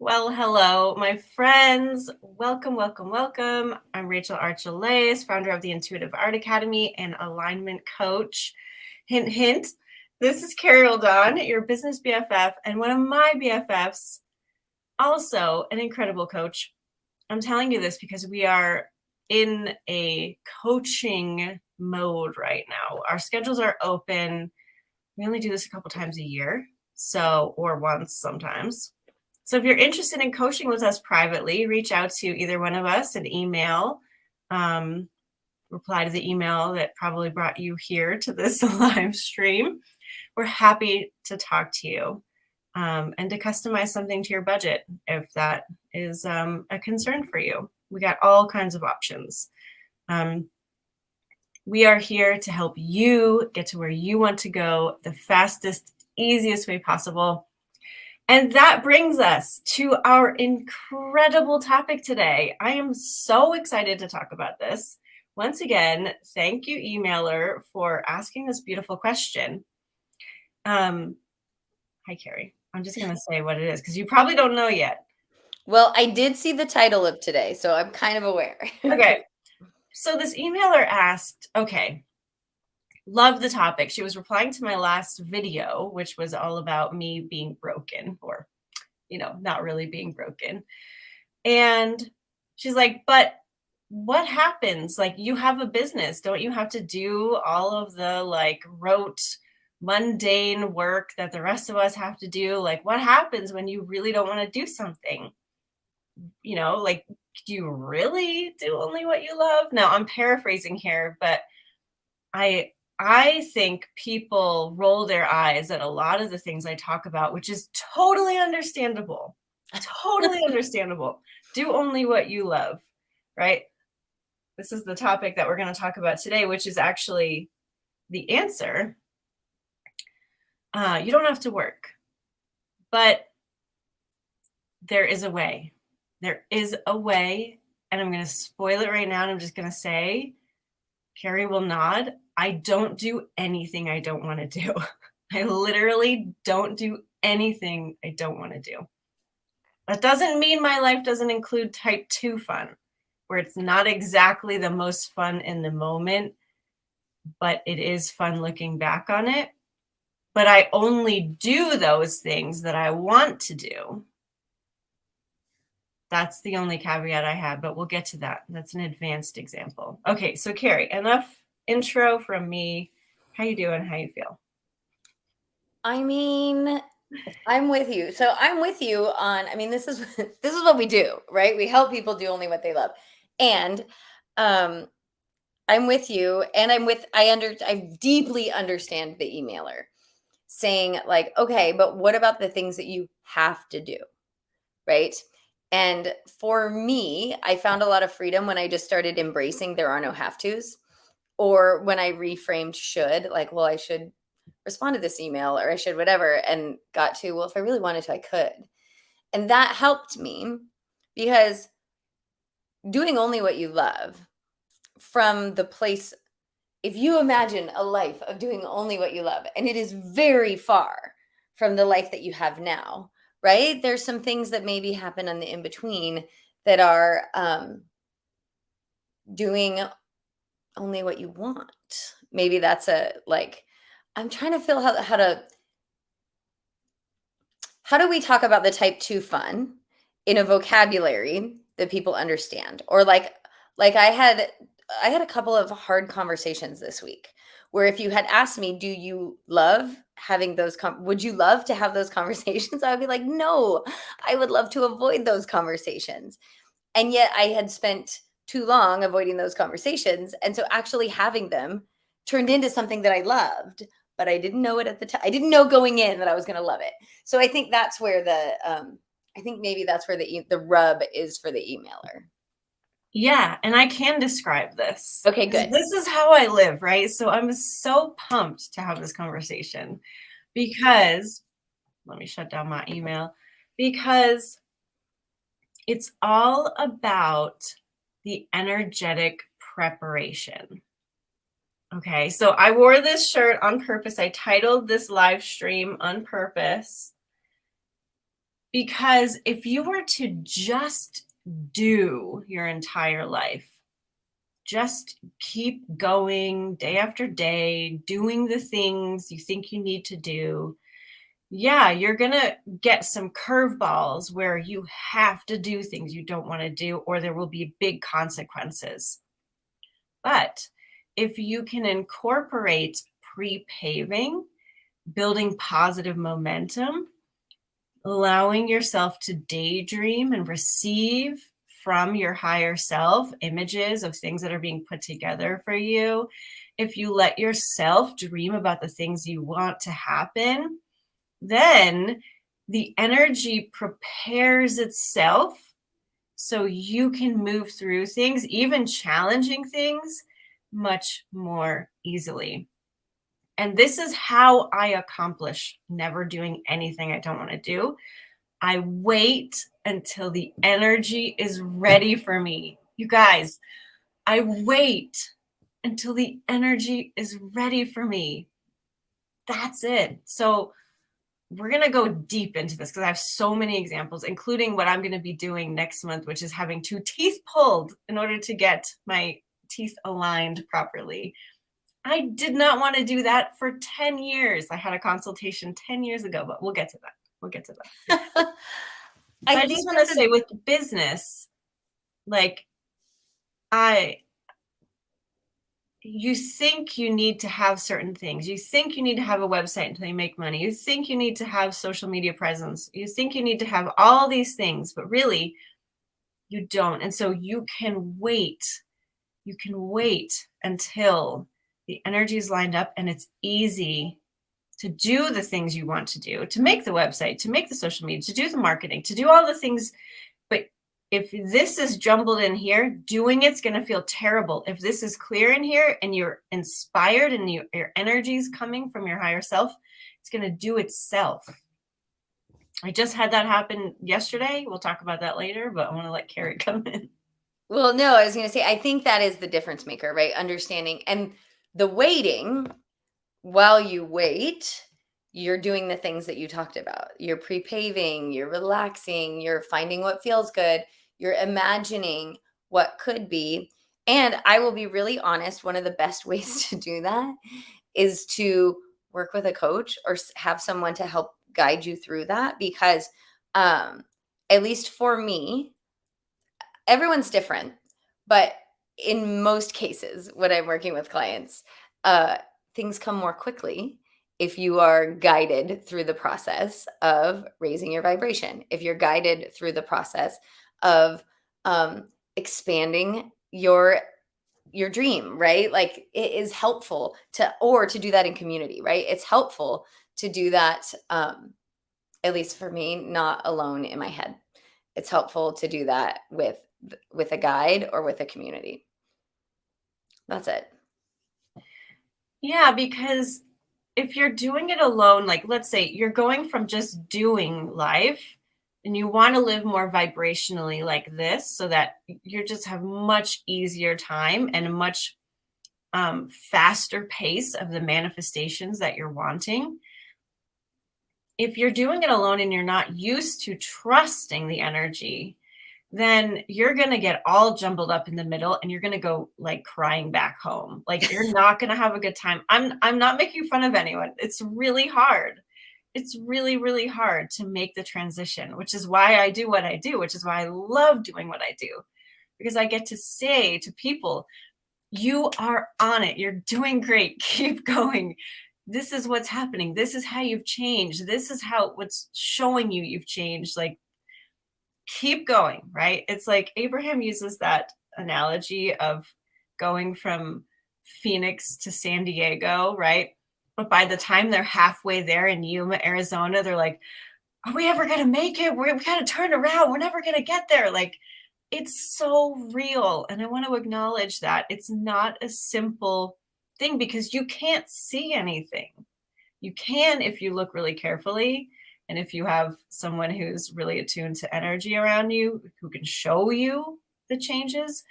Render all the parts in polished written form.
Well, hello, my friends. Welcome, welcome, welcome. I'm Rachel Archelaus, founder of the Intuitive Art Academy and alignment coach. Hint, hint. This is Carrie Oldon, your business BFF, and one of my BFFs, also an incredible coach. I'm telling you this because we are in a coaching mode right now. Our schedules are open. We only do this a couple times a year, or once sometimes. So if you're interested in coaching with us privately, reach out to either one of us, an email, reply to the email that probably brought you here to this live stream. We're happy to talk to you and to customize something to your budget if that is a concern for you. We got all kinds of options. We are here to help you get to where you want to go the fastest, easiest way possible. And that brings us to our incredible topic today. I am so excited to talk about this. Once again, thank you, emailer, for asking this beautiful question. Hi, Carrie. I'm just going to say what it is because you probably don't know yet. Well, I did see the title of today, so I'm kind of aware. Okay. So this emailer asked, okay, love the topic. She was replying to my last video, which was all about me being broken or, not really being broken. And she's like, but what happens? Like, you have a business. Don't you have to do all of the rote, mundane work that the rest of us have to do? Like, what happens when you really don't want to do something? Do you really do only what you love? Now, I'm paraphrasing here, but I think people roll their eyes at a lot of the things I talk about, which is totally understandable. Totally understandable. Do only what you love, right? This is the topic that we're going to talk about today, which is actually the answer. You don't have to work, but there is a way. There is a way, and I'm going to spoil it right now, and I'm just going to say, Carrie will nod. I don't do anything I don't want to do. I literally don't do anything I don't want to do. That doesn't mean my life doesn't include type 2 fun, where it's not exactly the most fun in the moment, but it is fun looking back on it. But I only do those things that I want to do. That's the only caveat I have, but we'll get to that. That's an advanced example. Okay, so Carrie, enough intro from me. How you doing? How you feel? I mean, I'm with you. So I'm with you on, this is this is what we do, right? We help people do only what they love. And I'm with you, and I deeply understand the emailer saying like, okay, but what about the things that you have to do? Right? And for me, I found a lot of freedom when I just started embracing there are no have tos, or when I reframed should, like, well, I should respond to this email or I should whatever, and got to, well, if I really wanted to, I could. And that helped me because doing only what you love from the place, if you imagine a life of doing only what you love, and it is very far from the life that you have now, right? There's some things that maybe happen on the in between that are doing only what you want. Maybe that's I'm trying to feel how do we talk about the type 2 fun in a vocabulary that people understand? Or like I had a couple of hard conversations this week where if you had asked me, do you love having those would you love to have those conversations? I would be like, no, I would love to avoid those conversations. And yet I had spent too long avoiding those conversations. And so actually having them turned into something that I loved, but I didn't know it at the time. I didn't know going in that I was going to love it. So I think that's where maybe that's where the rub is for the emailer. Yeah, and I can describe this. Okay, good. This is how I live, right? So I'm so pumped to have this conversation because, let me shut down my email, because it's all about the energetic preparation. Okay, so I wore this shirt on purpose. I titled this live stream on purpose. Because if you were to just do your entire life, just keep going day after day, doing the things you think you need to do, yeah, you're going to get some curveballs where you have to do things you don't want to do, or there will be big consequences. But if you can incorporate pre-paving, building positive momentum, allowing yourself to daydream and receive from your higher self images of things that are being put together for you, if you let yourself dream about the things you want to happen, then the energy prepares itself so you can move through things, even challenging things, much more easily. And this is how I accomplish never doing anything I don't want to do. I wait until the energy is ready for me. You guys, I wait until the energy is ready for me. That's it. So we're going to go deep into this because I have so many examples, including what I'm going to be doing next month, which is having 2 teeth pulled in order to get my teeth aligned properly. I did not want to do that for 10 years. I had a consultation 10 years ago, but we'll get to that. We'll get to that. I just want to say with business, like you think you need to have certain things. You think you need to have a website until you make money. You think you need to have social media presence. You think you need to have all these things, but really you don't. And so you can wait. You can wait until the energy is lined up and it's easy to do the things you want to do, to make the website, to make the social media, to do the marketing, to do all the things. But if this is jumbled in here, doing it's going to feel terrible. If this is clear in here and you're inspired and your energy is coming from your higher self, it's going to do itself. I just had that happen yesterday. We'll talk about that later, but I want to let Carrie come in. Well, no, I was going to say, I think that is the difference maker, right? Understanding and the waiting, while you wait, you're doing the things that you talked about. You're pre-paving, you're relaxing, you're finding what feels good, you're imagining what could be. And I will be really honest, one of the best ways to do that is to work with a coach or have someone to help guide you through that, because at least for me, everyone's different, but in most cases, when I'm working with clients, things come more quickly if you are guided through the process of raising your vibration, if you're guided through the process of expanding your dream, right? Like, it is helpful to do that in community, right? It's helpful to do that, at least for me, not alone in my head. It's helpful to do that with a guide or with a community. That's it. Yeah, because if you're doing it alone, like let's say you're going from just doing life and you want to live more vibrationally like this so that you just have much easier time and a much faster pace of the manifestations that you're wanting. If you're doing it alone and you're not used to trusting the energy, then you're going to get all jumbled up in the middle and you're going to go like crying back home. Like, you're not going to have a good time. I'm not making fun of anyone. It's really hard. It's really, really hard to make the transition, which is why I do what I do, which is why I love doing what I do, because I get to say to people, you are on it. You're doing great. Keep going. This is what's happening. This is how you've changed. This is how what's showing you you've changed. Like, keep going, right? It's like Abraham uses that analogy of going from Phoenix to San Diego, right? But by the time they're halfway there in Yuma, Arizona, they're like, are we ever going to make it? We got to turn around. We're never going to get there. Like, it's so real. And I want to acknowledge that it's not a simple thing because you can't see anything. You can if you look really carefully. And if you have someone who's really attuned to energy around you, who can show you the changes,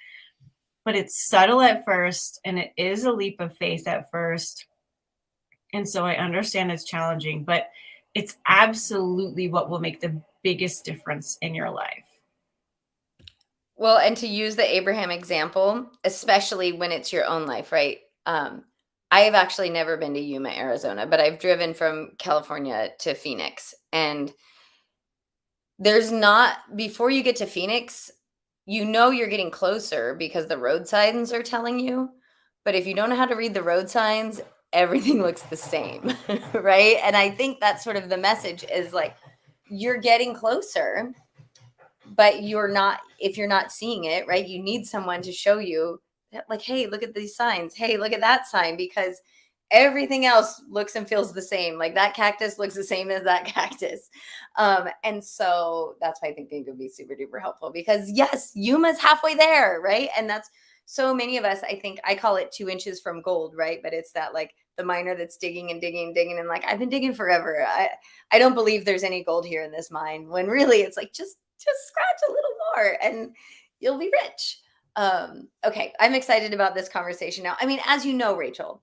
but it's subtle at first and it is a leap of faith at first. And so I understand it's challenging, but it's absolutely what will make the biggest difference in your life. Well, and to use the Abraham example, especially when it's your own life, right? I have actually never been to Yuma, Arizona, but I've driven from California to Phoenix. And there's not, before you get to Phoenix, you know you're getting closer because the road signs are telling you. But if you don't know how to read the road signs, everything looks the same, right? And I think that's sort of the message is like, you're getting closer, but you're not, if you're not seeing it, right? You need someone to show you that, like, hey, look at these signs. Hey, look at that sign, because everything else looks and feels the same. Like that cactus looks the same as that cactus. And so that's why I think it would be super duper helpful, because yes, Yuma's halfway there, right? And that's so many of us, I think I call it 2 inches from gold, right? But it's that like the miner that's digging and digging and digging. And like, I've been digging forever. I don't believe there's any gold here in this mine, when really it's like, just scratch a little more and you'll be rich. Okay. I'm excited about this conversation now. I mean, as you know, Rachel,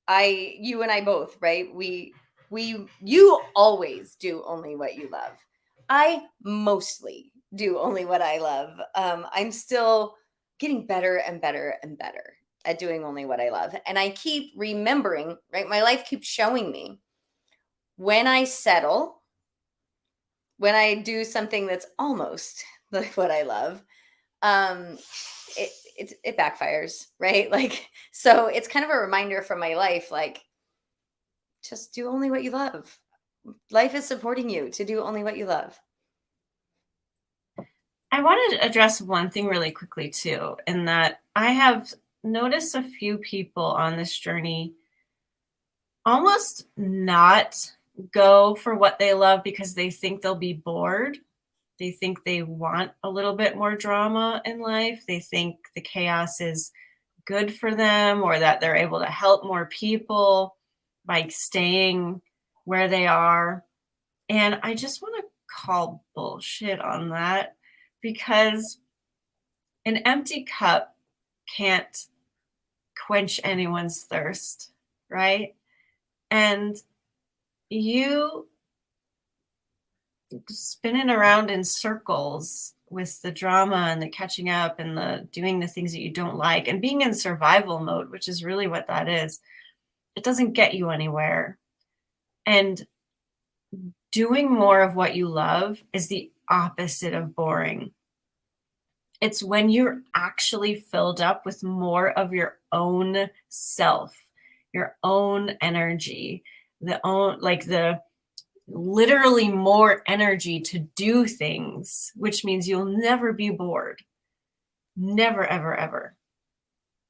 you and I both, right? You always do only what you love. I mostly do only what I love. I'm still getting better and better and better at doing only what I love. And I keep remembering, right? My life keeps showing me when I settle, when I do something that's almost like what I love, um, it backfires, right? Like, so it's kind of a reminder from my life, like, just do only what you love. Life is supporting you to do only what you love. I wanted to address one thing really quickly too, in that I have noticed a few people on this journey almost not go for what they love because they think they'll be bored. They think they want a little bit more drama in life. They think the chaos is good for them, or that they're able to help more people by staying where they are. And I just want to call bullshit on that, because an empty cup can't quench anyone's thirst, right? And you spinning around in circles with the drama and the catching up and the doing the things that you don't like and being in survival mode, which is really what that is, it doesn't get you anywhere. And doing more of what you love is the opposite of boring. It's when you're actually filled up with more of your own self, your own energy, the literally more energy to do things, which means you'll never be bored. Never, ever, ever.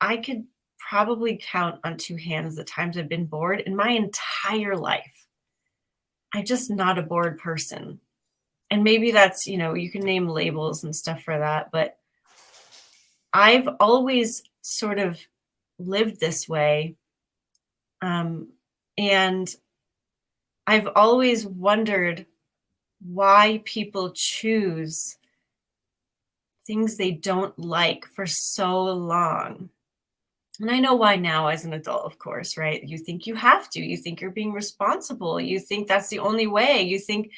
I could probably count on two hands the times I've been bored in my entire life. I'm just not a bored person. And maybe that's, you can name labels and stuff for that, but I've always sort of lived this way. And I've always wondered why people choose things they don't like for so long. And I know why now as an adult, of course, right? You think you have to. You think you're being responsible. You think that's the only way. You think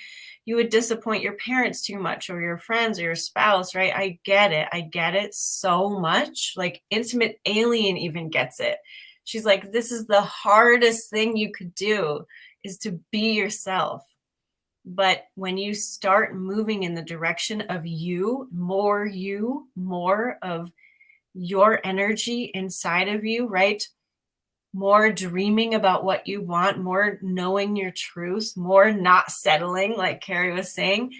you would disappoint your parents too much, or your friends, or your spouse, right? I get it. I get it so much. Like Intimate Alien even gets it. She's like, this is the hardest thing you could do, is to be yourself. But when you start moving in the direction of you, more of your energy inside of you, right? More dreaming about what you want, more knowing your truth, more not settling, like Carrie was saying,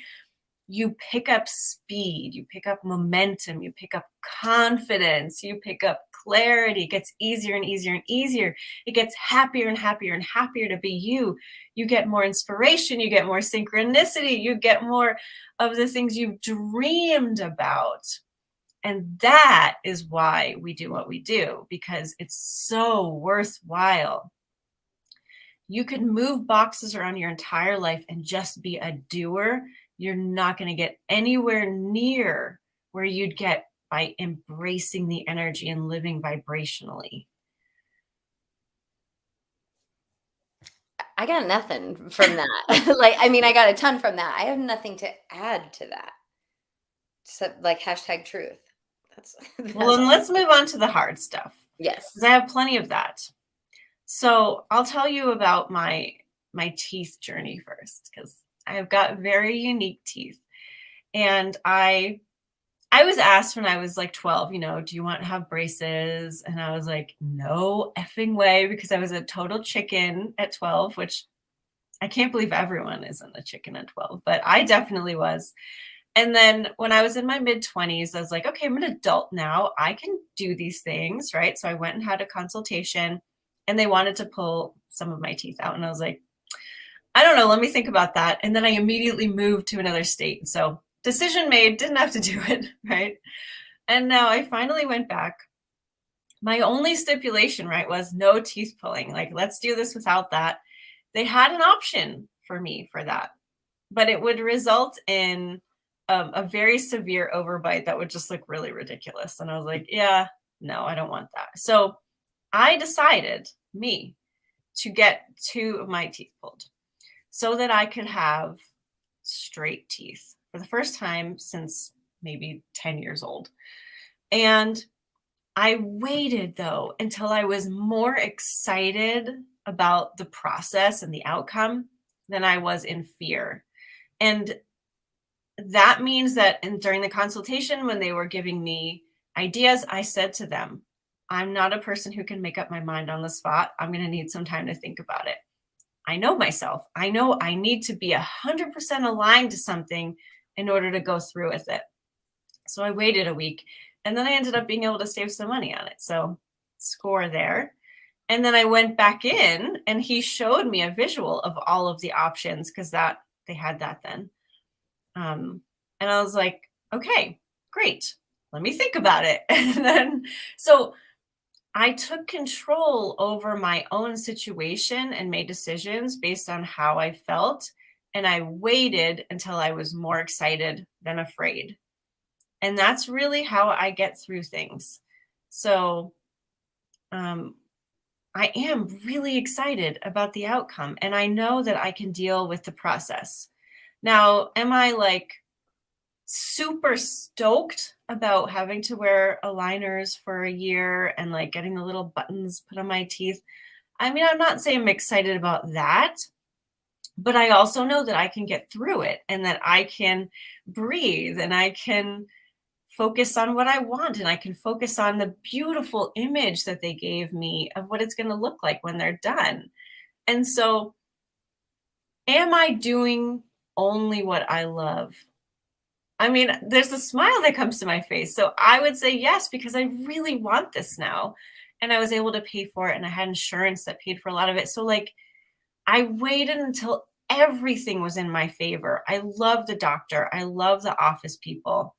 you pick up speed, you pick up momentum, you pick up confidence, you pick up clarity. It gets easier and easier and easier. It gets happier and happier and happier to be you. You get more inspiration, you get more synchronicity, you get more of the things you've dreamed about. And that is why we do what we do, because it's so worthwhile. You could move boxes around your entire life and just be a doer. You're not going to get anywhere near where you'd get by embracing the energy and living vibrationally. I got nothing from that. Like, I mean, I got a ton from that. I have nothing to add to that. Except like hashtag truth. That's Well, that's then let's move on to the hard stuff, because yes. I have plenty of that. So I'll tell you about my teeth journey first, because I've got very unique teeth. And I was asked when I was like 12, do you want to have braces? And I was like, no effing way, because I was a total chicken at 12, which I can't believe everyone isn't a chicken at 12, but I definitely was. And then when I was in my mid 20s, I was like, okay, I'm an adult now. I can do these things, right? So I went and had a consultation, and they wanted to pull some of my teeth out. And I was like, I don't know, let me think about that. And then I immediately moved to another state. So decision made, didn't have to do it, right? And now I finally went back. My only stipulation, right, was no teeth pulling. Like, let's do this without that. They had an option for me for that, but it would result in a very severe overbite that would just look really ridiculous. And I was like, yeah, no, I don't want that. So I decided, to get two of my teeth pulled so that I could have straight teeth for the first time since maybe 10 years old. And I waited though until I was more excited about the process and the outcome than I was in fear. And that means that during the consultation, when they were giving me ideas, I said to them, I'm not a person who can make up my mind on the spot. I'm going to need some time to think about it. I know myself. I know I need to be 100% aligned to something in order to go through with it. So I waited a week, and then I ended up being able to save some money on it. So score there. And then I went back in, and he showed me a visual of all of the options, because that they had that then. And I was like, okay, great. Let me think about it. And then, so I took control over my own situation and made decisions based on how I felt. And I waited until I was more excited than afraid. And that's really how I get through things. So I am really excited about the outcome, and I know that I can deal with the process. Now, am I like super stoked about having to wear aligners for a year and like getting the little buttons put on my teeth? I mean, I'm not saying I'm excited about that, but I also know that I can get through it, and that I can breathe, and I can focus on what I want, and I can focus on the beautiful image that they gave me of what it's going to look like when they're done. And so, am I doing only what I love? I mean, there's a smile that comes to my face. So I would say yes, because I really want this now. And I was able to pay for it, and I had insurance that paid for a lot of it. So, like, I waited until everything was in my favor. I love the doctor, I love the office people.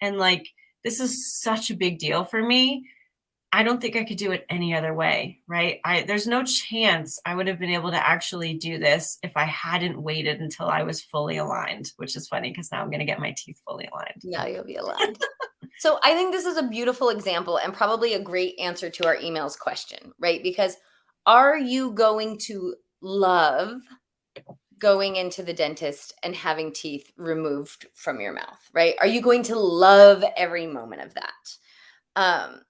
And like, this is such a big deal for me. I don't think I could do it any other way, right? There's no chance I would have been able to actually do this if I hadn't waited until I was fully aligned, which is funny because now I'm going to get my teeth fully aligned. Now you'll be aligned. So I think this is a beautiful example and probably a great answer to our emails question, right? Because are you going to love going into the dentist and having teeth removed from your mouth, right? Are you going to love every moment of that?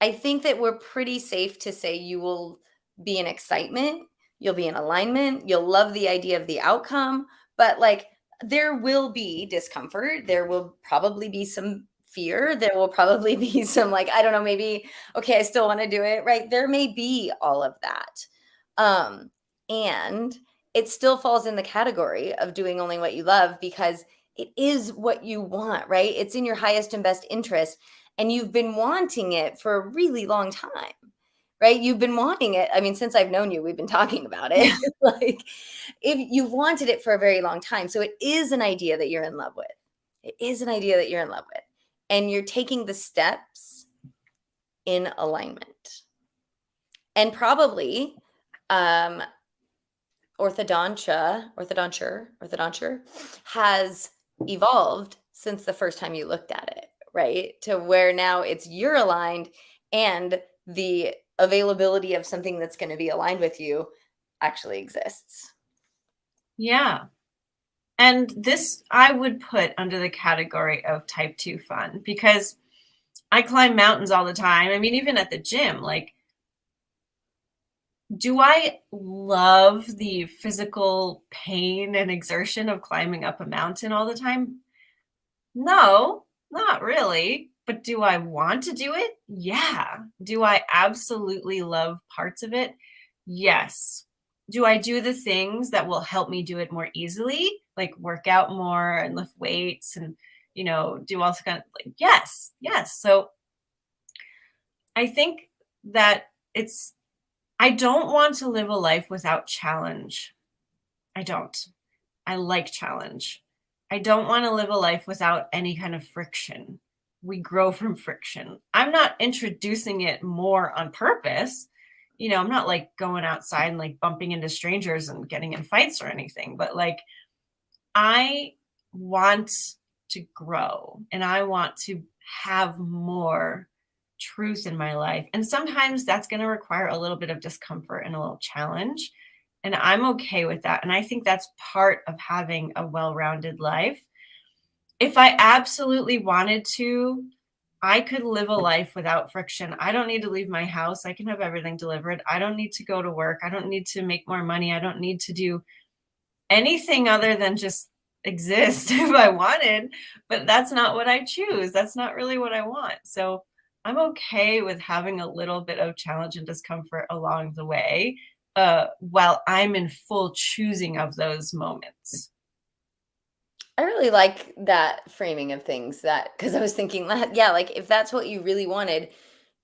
I think that we're pretty safe to say you will be in excitement, you'll be in alignment, you'll love the idea of the outcome, but like there will be discomfort, there will probably be some fear, there will probably be some like, I don't know, maybe, okay, I still want to do it, right? There may be all of that. And it still falls in the category of doing only what you love because it is what you want, right? It's in your highest and best interest. And you've been wanting it for a really long time, right? You've been wanting it. I mean, since I've known you, we've been talking about it. Yeah. Like, if you've wanted it for a very long time. So it is an idea that you're in love with. It is an idea that you're in love with. And you're taking the steps in alignment. And probably orthodonture has evolved since the first time you looked at it, right? To where now it's you're aligned and the availability of something that's going to be aligned with you actually exists. Yeah. And this I would put under the category of type 2 fun, because I climb mountains all the time. I mean, even at the gym, like, do I love the physical pain and exertion of climbing up a mountain all the time? No, not really. But do I want to do it? Yeah. Do I absolutely love parts of it? Yes. Do I do the things that will help me do it more easily, like work out more and lift weights and, do all kind of like, yes, yes. So I think that I don't want to live a life without challenge. I don't. I like challenge. I don't want to live a life without any kind of friction. We grow from friction. I'm not introducing it more on purpose. I'm not like going outside and like bumping into strangers and getting in fights or anything, but like I want to grow and I want to have more truth in my life. And sometimes that's going to require a little bit of discomfort and a little challenge. And I'm okay with that. And I think that's part of having a well rounded life. If I absolutely wanted to, I could live a life without friction. I don't need to leave my house. I can have everything delivered. I don't need to go to work. I don't need to make more money. I don't need to do anything other than just exist if I wanted, but that's not what I choose. That's not really what I want. So I'm okay with having a little bit of challenge and discomfort along the way, while I'm in full choosing of those moments. I really like that framing of things, that because I was thinking that, yeah, like if that's what you really wanted,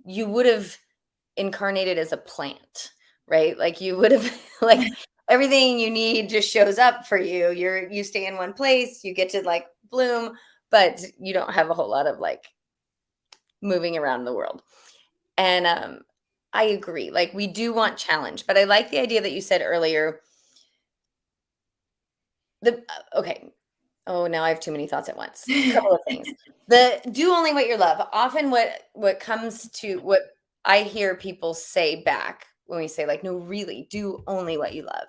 you would have incarnated as a plant, right? Like you would have like everything you need just shows up for you. You stay in one place, you get to like bloom, but you don't have a whole lot of like moving around the world. And I agree. Like we do want challenge, but I like the idea that you said earlier. Okay. Oh, now I have too many thoughts at once. A couple of things. The do only what you love. Often what comes to what I hear people say back when we say like, no, really, do only what you love,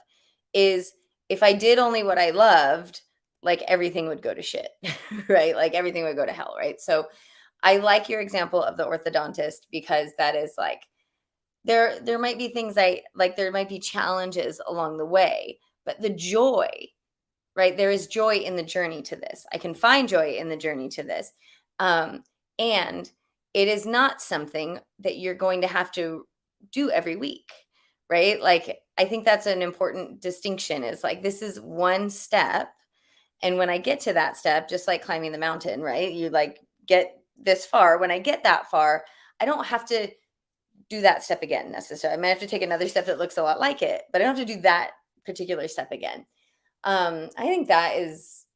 is if I did only what I loved, like everything would go to shit, right? Like everything would go to hell, right? So I like your example of the orthodontist, because that is like there might be things I like, there might be challenges along the way, but the joy, right? There is joy in the journey to this. I can find joy in the journey to this. And it is not something that you're going to have to do every week, right? Like, I think that's an important distinction, is like, this is one step. And when I get to that step, just like climbing the mountain, right? You like get this far. When I get that far, I don't have to do that step again necessarily. I might have to take another step that looks a lot like it, but I don't have to do that particular step again. I think that is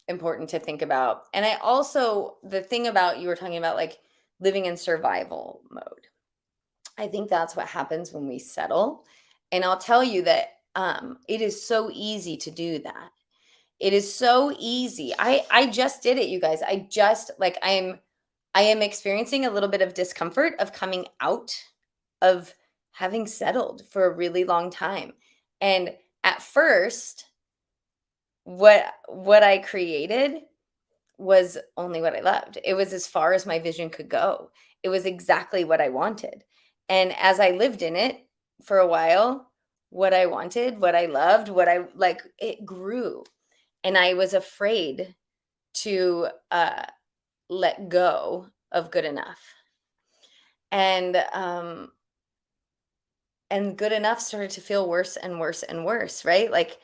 important to think about. And I also, the thing about, you were talking about like living in survival mode. I think that's what happens when we settle. And I'll tell you that it is so easy to do that. It is so easy. I just did it, you guys. I just like I am experiencing a little bit of discomfort of coming out of having settled for a really long time. And at first, what I created was only what I loved. It was as far as my vision could go. It was exactly what I wanted. And as I lived in it for a while, what I wanted, what I loved, what I like, it grew. And I was afraid to let go of good enough. And good enough started to feel worse and worse and worse, right? Like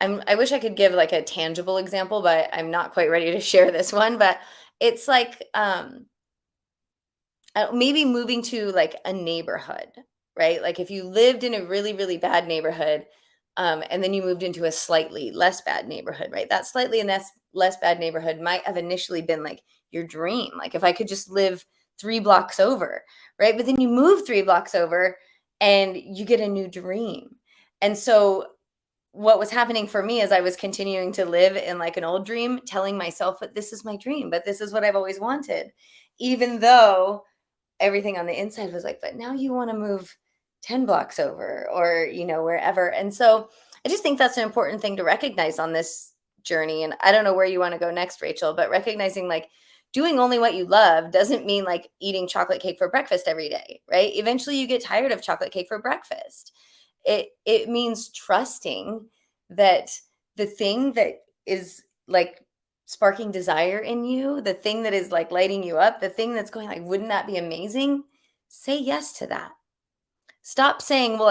I wish I could give like a tangible example, but I'm not quite ready to share this one. But it's like maybe moving to like a neighborhood, right? Like if you lived in a really, really bad neighborhood, and then you moved into a slightly less bad neighborhood, right? That slightly and less bad neighborhood might have initially been like your dream. Like if I could just live 3 blocks over, right? But then you move 3 blocks over and you get a new dream. And so what was happening for me is I was continuing to live in like an old dream, telling myself, but this is my dream, but this is what I've always wanted. Even though everything on the inside was like, but now you want to move 10 blocks over, or, wherever. And so I just think that's an important thing to recognize on this journey. And I don't know where you want to go next, Rachel, but recognizing like doing only what you love doesn't mean like eating chocolate cake for breakfast every day, right? Eventually you get tired of chocolate cake for breakfast. It means trusting that the thing that is like sparking desire in you, the thing that is like lighting you up, the thing that's going like, wouldn't that be amazing? Say yes to that. Stop saying, well,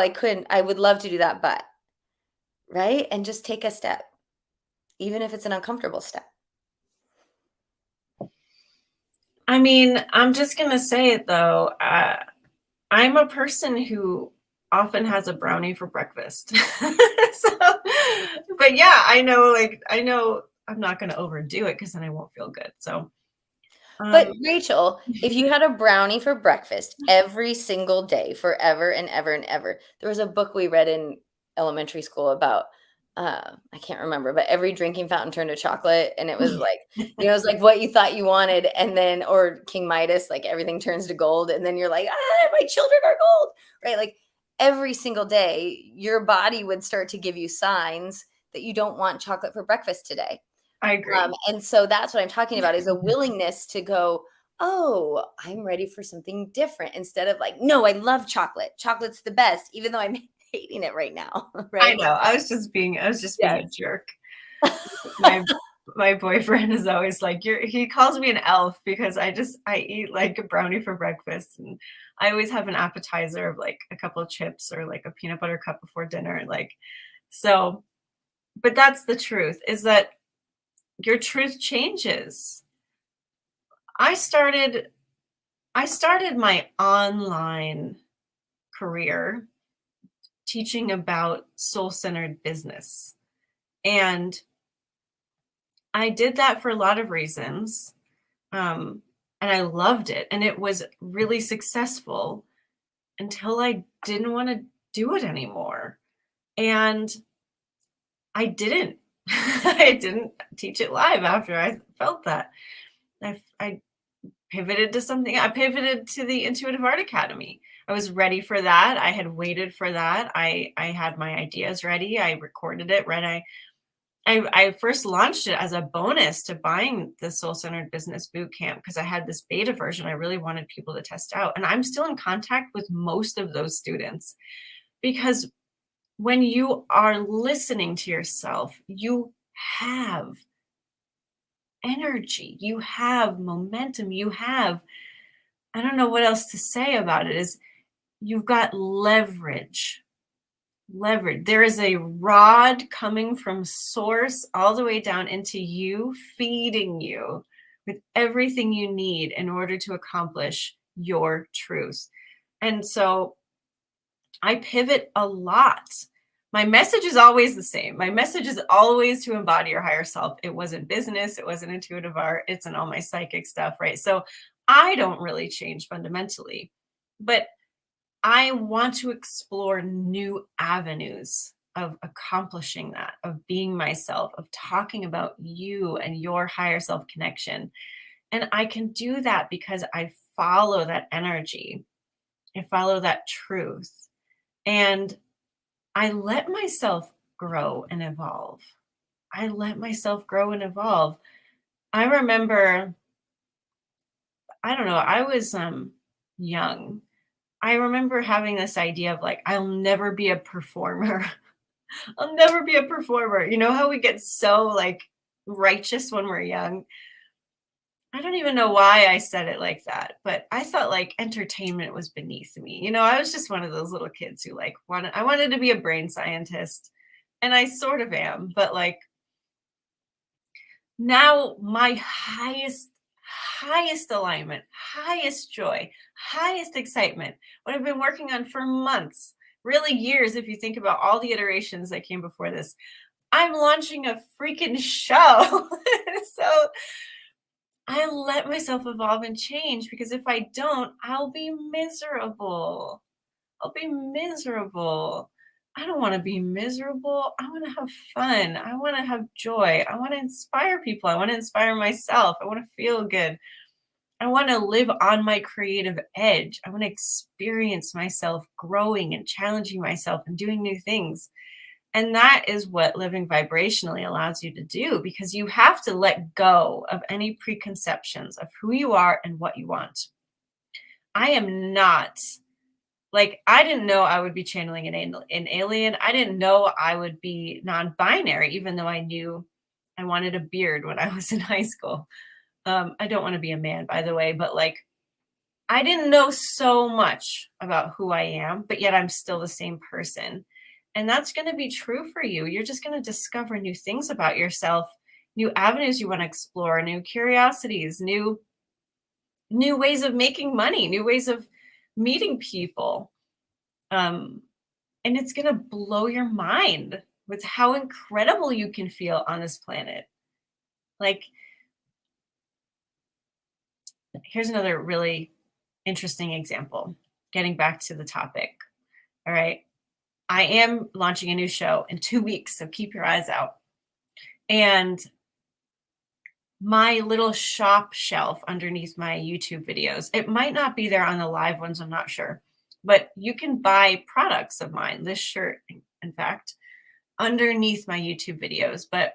I would love to do that, but, right? And just take a step, even if it's an uncomfortable step. I mean, I'm just going to say it though. I'm a person who often has a brownie for breakfast. So, but yeah, I know I'm not going to overdo it because then I won't feel good. So, But um, Rachel, if you had a brownie for breakfast every single day, forever and ever and ever, there was a book we read in elementary school about, I can't remember, but every drinking fountain turned to chocolate. And it was like, it was like what you thought you wanted. And then, or King Midas, like everything turns to gold. And then you're like, my children are gold, right? Like every single day, your body would start to give you signs that you don't want chocolate for breakfast today. I agree. And so that's what I'm talking about, is a willingness to go, oh, I'm ready for something different, instead of like, no, I love chocolate. Chocolate's the best, even though I'm hating it right now. I Right. know. I was just being a Yes. jerk. My my boyfriend is always like, he calls me an elf because I eat like a brownie for breakfast, and I always have an appetizer of like a couple of chips or like a peanut butter cup before dinner. Like, so, but that's the truth, is that your truth changes. I started I started my online career teaching about soul-centered business. And I did that for a lot of reasons. Um, and I loved it. And it was really successful until I didn't want to do it anymore. And I didn't. I didn't teach it live after I felt that. I pivoted to something. I pivoted to the Intuitive Art Academy. I was ready for that. I had waited for that. I had my ideas ready. I recorded it, read. I first launched it as a bonus to buying the Soul Centered Business Bootcamp because I had this beta version I really wanted people to test out. And I'm still in contact with most of those students, because when you are listening to yourself, you have energy, you have momentum, you have, I don't know what else to say about it, is you've got leverage. Leverage. There is a rod coming from source all the way down into you, feeding you with everything you need in order to accomplish your truth. And so I pivot a lot. My message is always the same. My message is always to embody your higher self. It wasn't business, it wasn't intuitive art, it's in all my psychic stuff, right? So I don't really change fundamentally, but I want to explore new avenues of accomplishing that, of being myself, of talking about you and your higher self connection. And I can do that because I follow that energy, I follow that truth, and I let myself grow and evolve. I let myself grow and evolve. I remember, I don't know, I was young. I remember having this idea of like, I'll never be a performer. I'll never be a performer. You know how we get so like righteous when we're young? I don't even know why I said it like that, but I thought like entertainment was beneath me. You know, I was just one of those little kids who like I wanted to be a brain scientist, and I sort of am, but like now my highest alignment, highest joy, highest excitement, what I've been working on for months, really years if you think about all the iterations that came before this. I'm launching a freaking show. So I let myself evolve and change, because if I don't, I'll be miserable. I'll be miserable. I don't want to be miserable. I want to have fun. I want to have joy. I want to inspire people. I want to inspire myself. I want to feel good. I want to live on my creative edge. I want to experience myself growing and challenging myself and doing new things. And that is what living vibrationally allows you to do, because you have to let go of any preconceptions of who you are and what you want. I am not like, I didn't know I would be channeling an alien. I didn't know I would be non-binary, even though I knew I wanted a beard when I was in high school. I don't want to be a man, by the way, but like, I didn't know so much about who I am, but yet I'm still the same person. And that's going to be true for you. You're just going to discover new things about yourself, new avenues you want to explore, new curiosities, new ways of making money, new ways of meeting people. And it's going to blow your mind with how incredible you can feel on this planet. Like, here's another really interesting example, getting back to the topic. All right. I am launching a new show in 2 weeks, so keep your eyes out. And my little shop shelf underneath my YouTube videos, it might not be there on the live ones, I'm not sure, but you can buy products of mine, this shirt, in fact, underneath my YouTube videos. But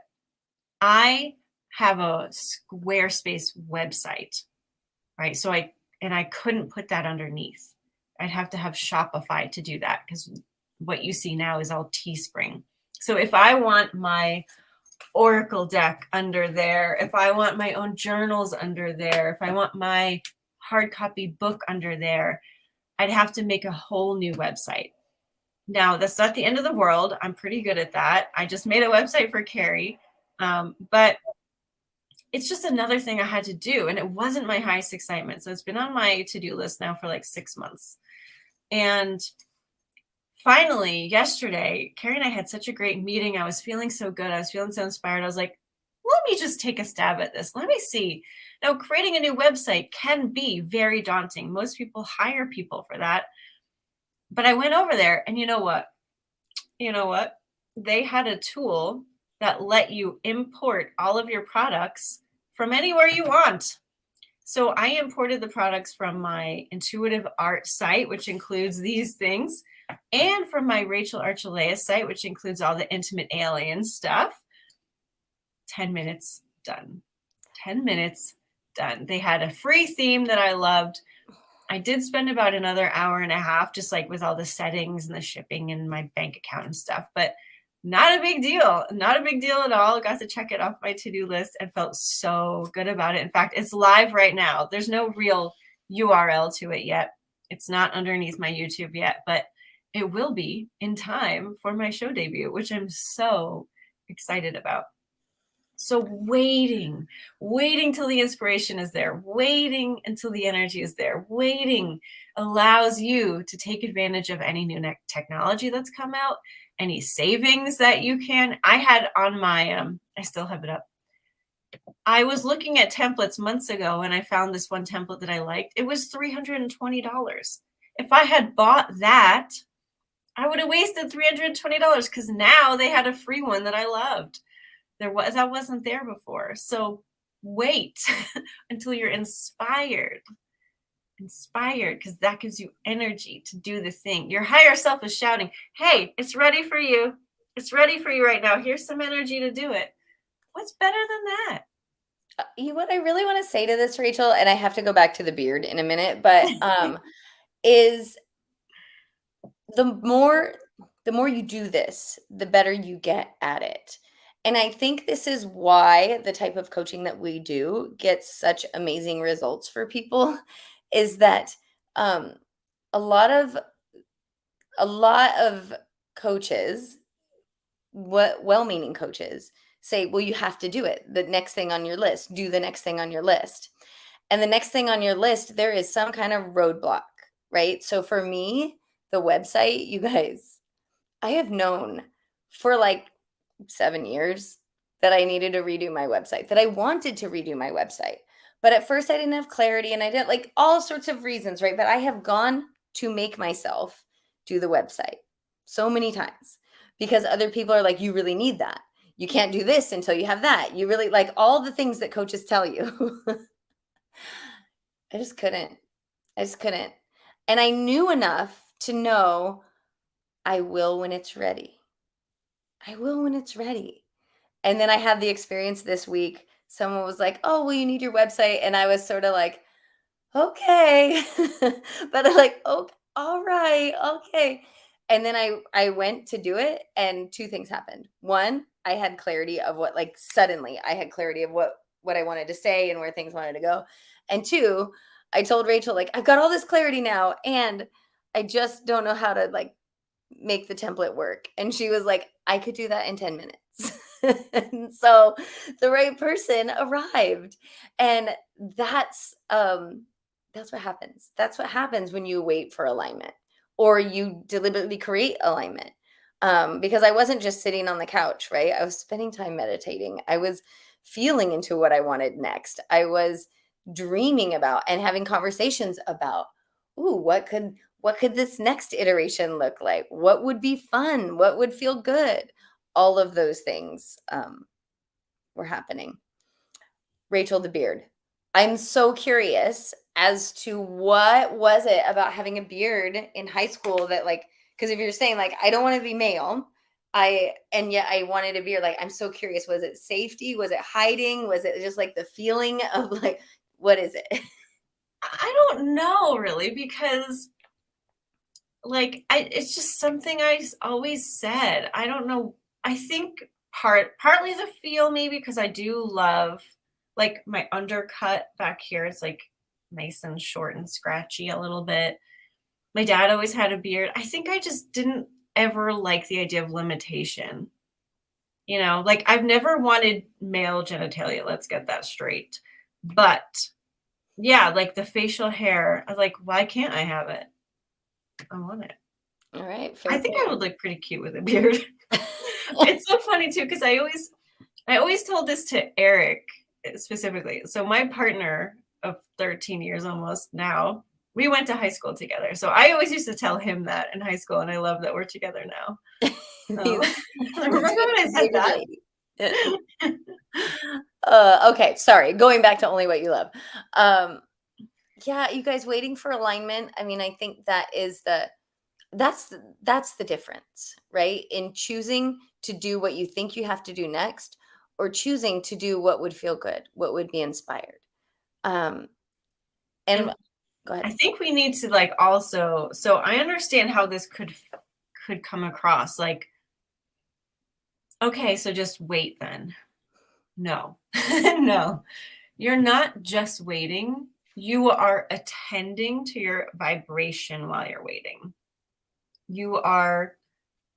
I have a Squarespace website, right? So I couldn't put that underneath. I'd have to have Shopify to do that, because what you see now is all Teespring. So if I want my Oracle deck under there, if I want my own journals under there, if I want my hard copy book under there, I'd have to make a whole new website. Now, that's not the end of the world. I'm pretty good at that. I just made a website for Carrie, but it's just another thing I had to do, and it wasn't my highest excitement. So it's been on my to-do list now for like 6 months. And finally, yesterday, Carrie and I had such a great meeting. I was feeling so good. I was feeling so inspired. I was like, let me just take a stab at this. Let me see. Now, creating a new website can be very daunting. Most people hire people for that. But I went over there, and you know what? They had a tool that let you import all of your products from anywhere you want. So I imported the products from my intuitive art site, which includes these things, and from my Rachel Archelaus site, which includes all the intimate alien stuff. 10 minutes done. 10 minutes done. They had a free theme that I loved. I did spend about another hour and a half, just like with all the settings and the shipping and my bank account and stuff, but not a big deal. Not a big deal at all. Got to check it off my to-do list and felt so good about it. In fact, it's live right now. There's no real URL to it yet. It's not underneath my YouTube yet, but it will be in time for my show debut, which I'm so excited about. So waiting till the inspiration is there, waiting until the energy is there, waiting allows you to take advantage of any new technology that's come out, any savings that you can. I had on my, I still have it up. I was looking at templates months ago and I found this one template that I liked. It was $320. If I had bought that, I would have wasted $320, because now they had a free one that I loved. That wasn't there before. So wait until you're inspired, because that gives you energy to do the thing. Your higher self is shouting, hey, it's ready for you. It's ready for you right now. Here's some energy to do it. What's better than that? What I really want to say to this, Rachel, and I have to go back to the beard in a minute, but is the more you do this, the better you get at it. And I think this is why the type of coaching that we do gets such amazing results for people, is that a lot of coaches, well-meaning coaches, say, well, you have to do it. The next thing on your list, do the next thing on your list. And the next thing on your list, there is some kind of roadblock, right? So for me, the website, you guys, I have known for like 7 years that I needed to redo my website, that I wanted to redo my website. But at first I didn't have clarity, and I didn't, like, all sorts of reasons, right? But I have gone to make myself do the website so many times because other people are like, you really need that. You can't do this until you have that. You really, like, all the things that coaches tell you. I just couldn't. I just couldn't. And I knew enough to know I will when it's ready. I will when it's ready. And then I had the experience this week. Someone was like, "Oh, well, you need your website." And I was sort of like, "Okay." But I'm like, "Oh, all right, okay." And then I went to do it, and two things happened. One, I had clarity of what, like, suddenly I had clarity of what I wanted to say and where things wanted to go. And two, I told Rachel, like, I've got all this clarity now, and I just don't know how to, like, make the template work. And she was like, I could do that in 10 minutes. And so the right person arrived. And that's what happens. That's what happens when you wait for alignment or you deliberately create alignment. Because I wasn't just sitting on the couch, right? I was spending time meditating. I was feeling into what I wanted next. I was dreaming about and having conversations about, ooh, what could this next iteration look like? What would be fun? What would feel good? All of those things were happening. Rachel the beard. I'm so curious as to what was it about having a beard in high school that, like, because if you're saying like I don't want to be male, and yet I wanted a beard, like I'm so curious. Was it safety? Was it hiding? Was it just like the feeling of like what is it? I don't know really because like it's just something always said. I don't know. I think partly the feel maybe because I do love like my undercut back here. It's like nice and short and scratchy a little bit. My dad always had a beard. I think I just didn't ever like the idea of limitation. You know, like I've never wanted male genitalia. Let's get that straight. But yeah, like the facial hair, I was like, why can't I have it? I want it. All right, I fair think I play. would look pretty cute with a beard. It's so funny too because I always told this to Eric specifically. So my partner of 13 years almost now, we went to high school together. So I always used to tell him that in high school, and I love that we're together now. He's Remember when I said bearded that? lady. Okay, sorry. Going back to only what you love. Um, yeah, you guys waiting for alignment. I mean, I think that's the difference, right? In choosing to do what you think you have to do next, or choosing to do what would feel good, what would be inspired. Um, and And go I ahead. think we need to like also, so I understand how this could come across like, okay, so just wait then. No. No. You're not just waiting. You are attending to your vibration while you're waiting. You are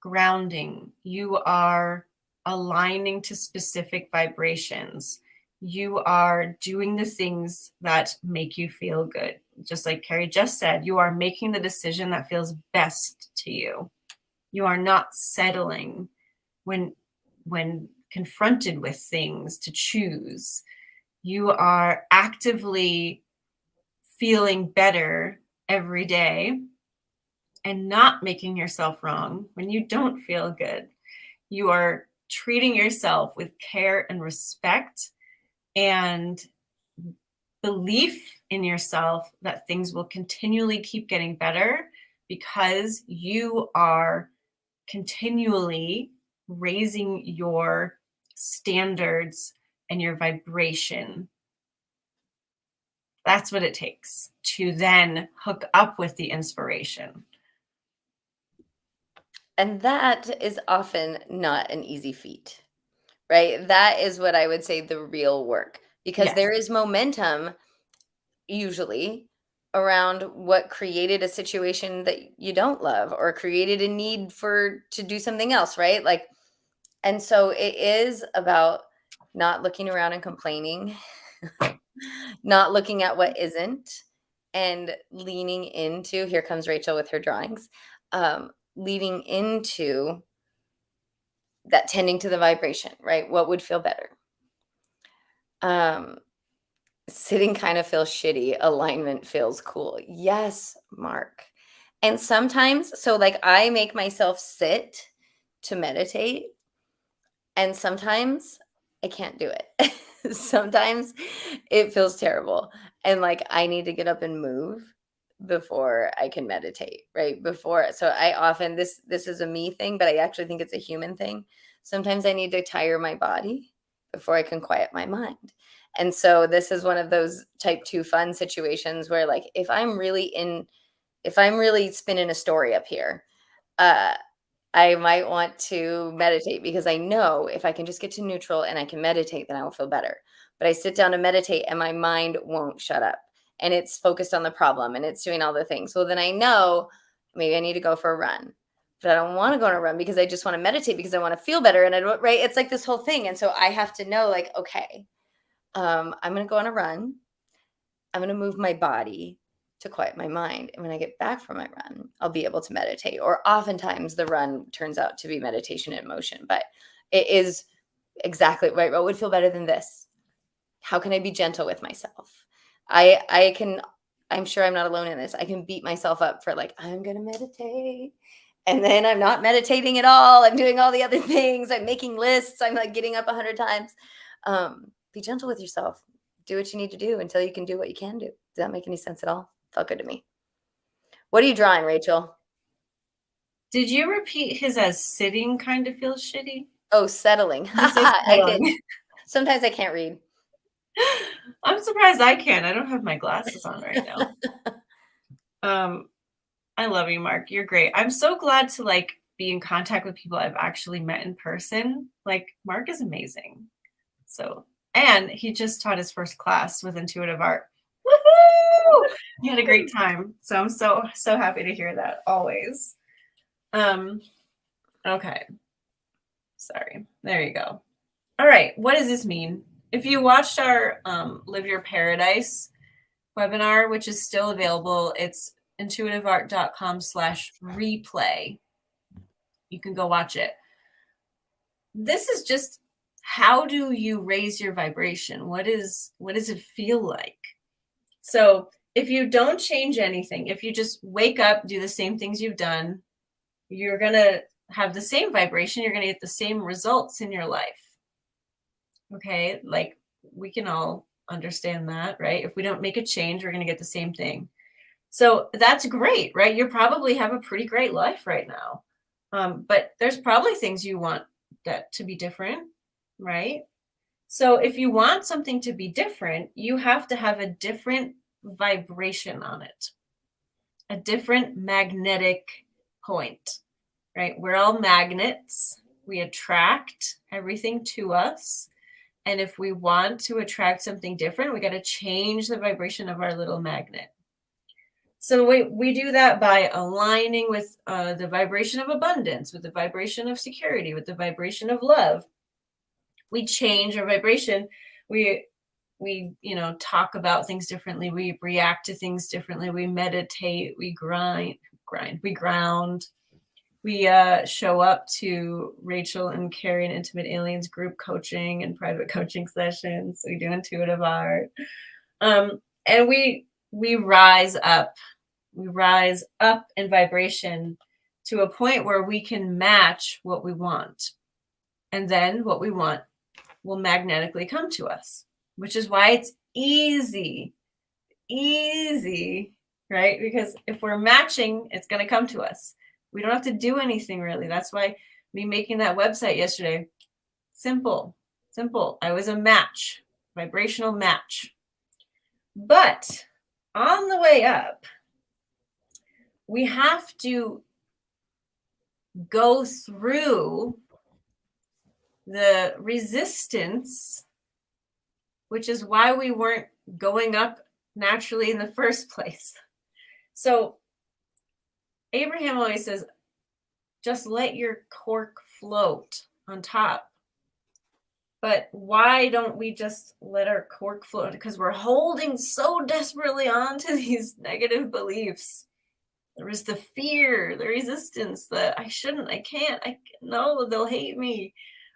grounding. You are aligning to specific vibrations. You are doing the things that make you feel good. Just like Carrie just said, you are making the decision that feels best to you. You are not settling when confronted with things to choose. You are actively feeling better every day and not making yourself wrong when you don't feel good. You are treating yourself with care and respect and belief in yourself that things will continually keep getting better because you are continually raising your standards and your vibration. That's what it takes to then hook up with the inspiration. And that is often not an easy feat, right? That is what I would say the real work, because Yes. there is momentum usually around what created a situation that you don't love or created a need for to do something else, right? Like, and so it is about not looking around and complaining, not looking at what isn't, and leaning into, here comes Rachel with her drawings, leading into that, tending to the vibration, right? What would feel better? Um, Sitting kind of feels shitty. Alignment feels cool. Yes, Mark. And sometimes, so like I make myself sit to meditate, and sometimes I can't do it. Sometimes it feels terrible. And like I need to get up and move before I can meditate, right? So I often this is a me thing, but I actually think it's a human thing. Sometimes I need to tire my body before I can quiet my mind. And so this is one of those type 2 fun situations where like if I'm really spinning a story up here, uh I might want to meditate because I know if I can just get to neutral and I can meditate, then I will feel better. But I sit down to meditate and my mind won't shut up and it's focused on the problem and it's doing all the things. So then I know maybe I need to go for a run. But I don't want to go on a run because I just want to meditate because I want to feel better. And I don't, right? It's like this whole thing. And so I have to know, like, okay, I'm going to go on a run. I'm going to move my body to quiet my mind. And when I get back from my run, I'll be able to meditate. Or oftentimes the run turns out to be meditation in motion, but it is exactly right. What would feel better than this? How can I be gentle with myself? I can, I'm sure I'm not alone in this. I can beat myself up for like, I'm going to meditate. And then I'm not meditating at all. I'm doing all the other things. I'm making lists. I'm like getting up 100 times. Be gentle with yourself. Do what you need to do until you can do what you can do. Does that make any sense at all? Felt good to me. What are you drawing, Rachel? Did you repeat his as sitting kind of feels shitty? Oh, settling. I did. Sometimes I can't read. I'm surprised I can. I don't have my glasses on right now. I love you, Mark. You're great. I'm so glad to like be in contact with people I've actually met in person. Like Mark is amazing. So, and he just taught his first class with intuitive art. Woohoo! He had a great time. So I'm so happy to hear that always. Okay. Sorry. There you go. All right. What does this mean? If you watched our Live Your Paradise webinar, which is still available, it's intuitiveart.com/replay. You can go watch it. This is just how do you raise your vibration? What does it feel like? So if you don't change anything, if you just wake up, do the same things you've done, you're going to have the same vibration. You're going to get the same results in your life. Okay. Like we can all understand that, right? If we don't make a change, we're going to get the same thing. So that's great, right? You probably have a pretty great life right now. But there's probably things you want that to be different, right? So if you want something to be different, you have to have a different vibration on it, a different magnetic point, right? We're all magnets. We attract everything to us. And if we want to attract something different, we got to change the vibration of our little magnet. So we do that by aligning with the vibration of abundance, with the vibration of security, with the vibration of love. We change our vibration. We talk about things differently. We react to things differently. We meditate. We we ground. We show up to Rachel and Carrie and Intimate Aliens group coaching and private coaching sessions. We do intuitive art. And we rise up. We rise up in vibration to a point where we can match what we want. And then what we want will magnetically come to us, which is why it's easy, right? Because if we're matching, it's going to come to us. We don't have to do anything really. That's why me making that website yesterday, simple. I was a match, vibrational match. But on the way up, we have to go through the resistance, which is why we weren't going up naturally in the first place. So Abraham always says, just let your cork float on top. But why don't we just let our cork float? Because we're holding so desperately on to these negative beliefs. There is the fear, the resistance, the I shouldn't, I can't, no, they'll hate me.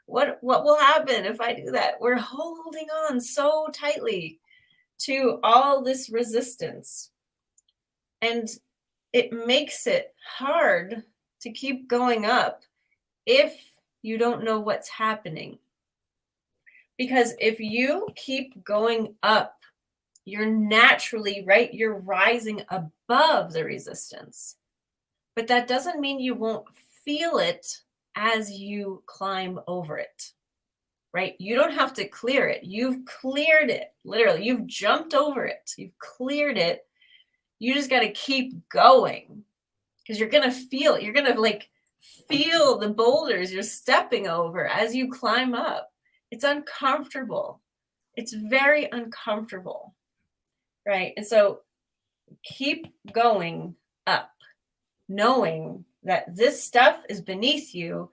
What will happen if I do that? We're holding on so tightly to all this resistance. And it makes it hard to keep going up if you don't know what's happening. Because if you keep going up, you're naturally, right? You're rising above the resistance. But that doesn't mean you won't feel it as you climb over it, right? You don't have to clear it. You've cleared it. Literally, you've jumped over it. You've cleared it. You just got to keep going because you're going to feel it. You're going to like feel the boulders you're stepping over as you climb up. It's uncomfortable. It's very uncomfortable, right? And so keep going up, knowing that this stuff is beneath you.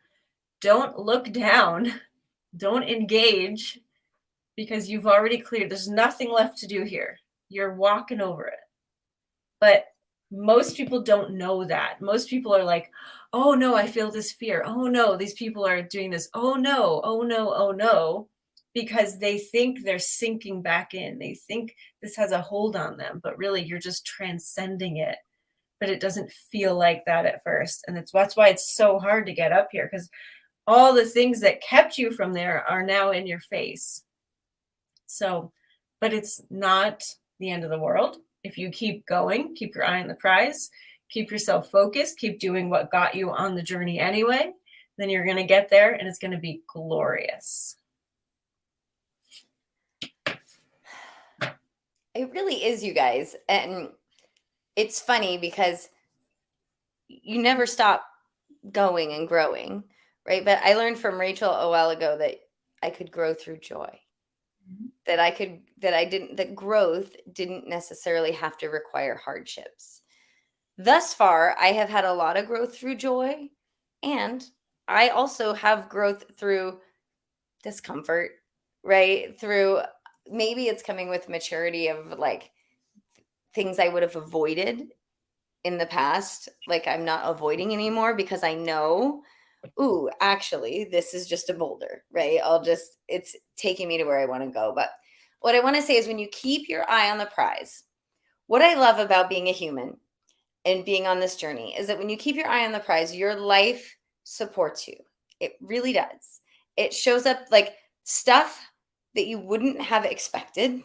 Don't look down. Don't engage because you've already cleared. There's nothing left to do here. You're walking over it. But most people don't know that. Most people are like, oh no, I feel this fear. Oh no, these people are doing this. Oh no, oh no, oh no. Because they think they're sinking back in. They think this has a hold on them, but really you're just transcending it. But it doesn't feel like that at first. And that's why it's so hard to get up here, because all the things that kept you from there are now in your face. So, but it's not the end of the world. If you keep going, keep your eye on the prize, keep yourself focused, keep doing what got you on the journey anyway, then you're going to get there and it's going to be glorious. It really is, you guys. And it's funny because you never stop going and growing, right? But I learned from Rachel a while ago that I could grow through joy. That growth didn't necessarily have to require hardships. Thus far, I have had a lot of growth through joy, and I also have growth through discomfort, right? Through, maybe it's coming with maturity of like things I would have avoided in the past. Like I'm not avoiding anymore because I know, ooh, actually, this is just a boulder, right? It's taking me to where I want to go. But what I want to say is when you keep your eye on the prize, what I love about being a human and being on this journey is that when you keep your eye on the prize, your life supports you. It really does. It shows up like stuff that you wouldn't have expected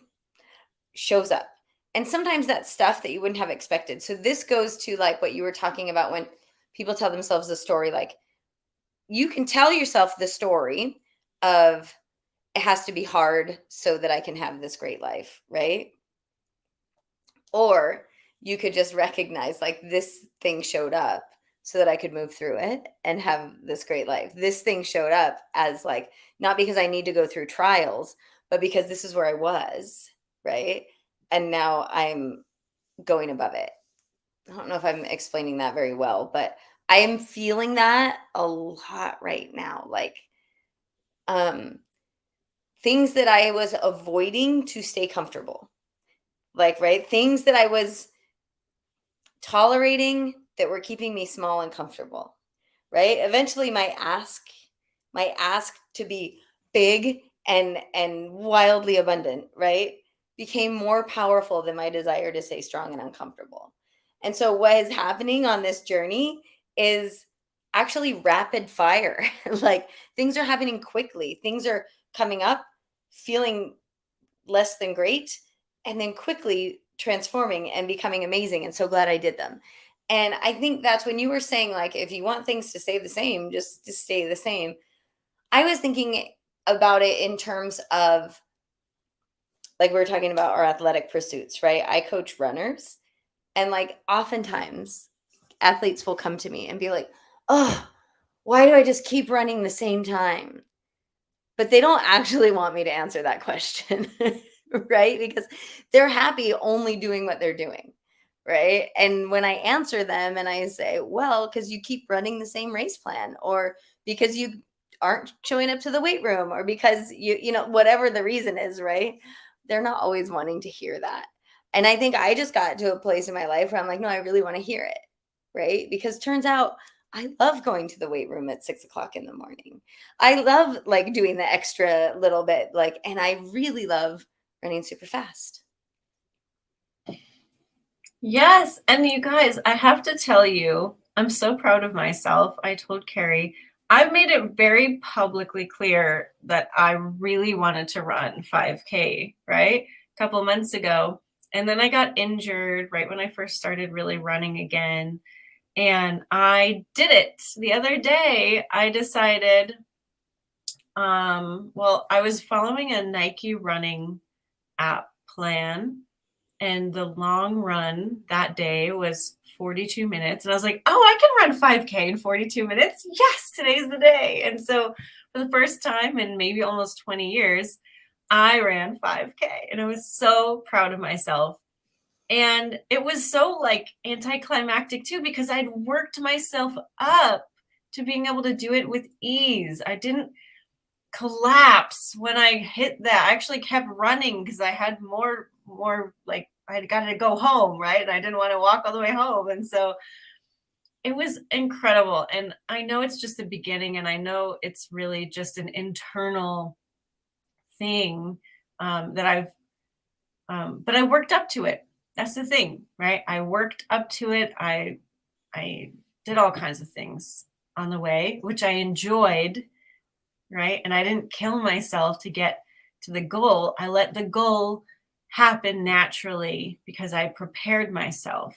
shows up. And sometimes that stuff that you wouldn't have expected. So this goes to like what you were talking about when people tell themselves a story. Like you can tell yourself the story of it has to be hard so that I can have this great life, right? Or you could just recognize like this thing showed up so that I could move through it and have this great life. This thing showed up as like, not because I need to go through trials, but because this is where I was, right? And now I'm going above it. I don't know if I'm explaining that very well, but I am feeling that a lot right now. Like things that I was avoiding to stay comfortable. Like, right? Things that I was tolerating that were keeping me small and comfortable. Right? Eventually my ask to be big and wildly abundant, right? Became more powerful than my desire to stay strong and uncomfortable. And so what is happening on this journey is actually rapid fire. Like things are happening quickly. Things are coming up, feeling less than great, and then quickly transforming and becoming amazing. And so glad I did them. And I think that's when you were saying, like, if you want things to stay the same, just to stay the same. I was thinking about it in terms of, like, we were talking about our athletic pursuits, right? I coach runners. And like oftentimes athletes will come to me and be like, oh, why do I just keep running the same time? But they don't actually want me to answer that question, right? Because they're happy only doing what they're doing, right? And when I answer them and I say, well, because you keep running the same race plan, or because you aren't showing up to the weight room, or because you know, whatever the reason is, right? They're not always wanting to hear that. And I think I just got to a place in my life where I'm like, no, I really want to hear it, right? Because turns out I love going to the weight room at 6:00 in the morning. I love like doing the extra little bit, like, and I really love running super fast. Yes. And you guys, I have to tell you, I'm so proud of myself. I told Carrie, I've made it very publicly clear that I really wanted to run 5K, right? A couple of months ago. And then I got injured right when I first started really running again. And I did it the other day. I decided, well, I was following a Nike running app plan, and the long run that day was 42 minutes. And I was like, oh, I can run 5K in 42 minutes. Yes, today's the day. And so for the first time in maybe almost 20 years, I ran 5K and I was so proud of myself. And it was so like anticlimactic too, because I'd worked myself up to being able to do it with ease. I didn't collapse when I hit that. I actually kept running because I had more like I got to go home, right? And I didn't want to walk all the way home. And so it was incredible. And I know it's just the beginning, and I know it's really just an internal thing that but I worked up to it. That's the thing, right? I worked up to it. I did all kinds of things on the way, which I enjoyed, right? And I didn't kill myself to get to the goal. I let the goal happen naturally because I prepared myself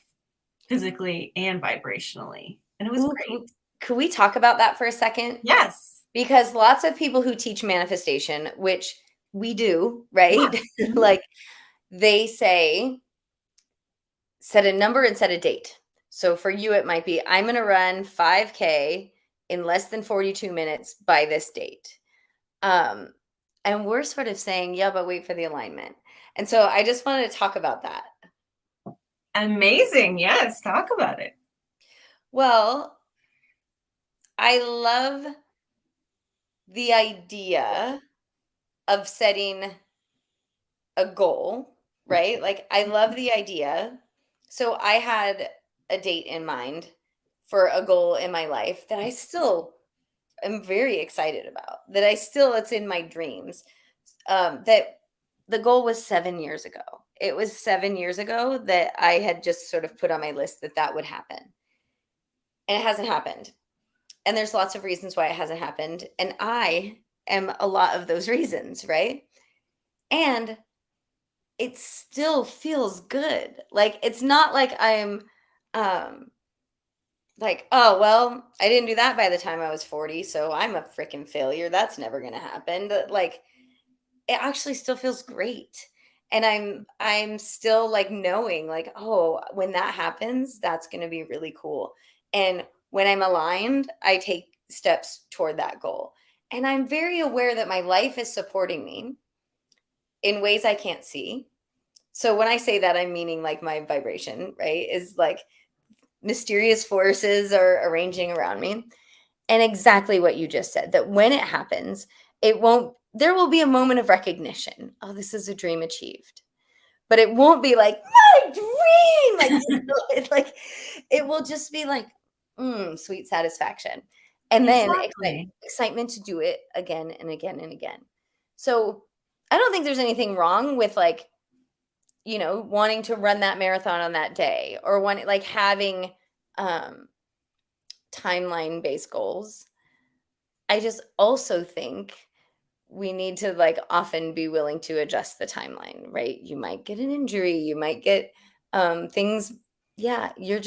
physically and vibrationally. And it was Ooh, great. could we talk about that for a second? Yes. Because lots of people who teach manifestation, which we do, Yeah. right? Mhm. Like they say, set a number and set a date. So for you, it might be, I'm going to run 5K in less than 42 minutes by this date. Um, and we're sort of saying, yeah, but wait for the alignment. And so I just wanted to talk about that. Amazing. Yes. Talk about it. Well, I love the idea of setting a goal, right? Like I love the idea. So I had a date in mind for a goal in my life that I still am very excited about. That I still it's in my dreams. That the goal was 7 years ago. It was 7 years ago that I had just sort of put on my list that that would happen. And it hasn't happened. And there's lots of reasons why it hasn't happened, and I am a lot of those reasons, right? And it still feels good. Like it's not like I'm um like, oh well, I didn't do that by the time I was 40, so I'm a freaking failure. That's never gonna happen. But like it actually still feels great. And I'm still like knowing like, oh, when that happens, that's gonna be really cool. And when I'm aligned, I take steps toward that goal. And I'm very aware that my life is supporting me in ways I can't see. So when I say that, I'm meaning like my vibration, right? Is like mysterious forces are arranging around me. And exactly what you just said, that when it happens, it won't, there will be a moment of recognition. Oh, this is a dream achieved. But it won't be like, my dream. Like, it's like, it will just be like, sweet satisfaction. And then Exactly. excitement to do it again and again and again. So I don't think there's anything wrong with like, wanting to run that marathon on that day or like having um, timeline based goals. I just also think we need to like often be willing to adjust the timeline, right? You might get an injury, you might get things. Yeah, you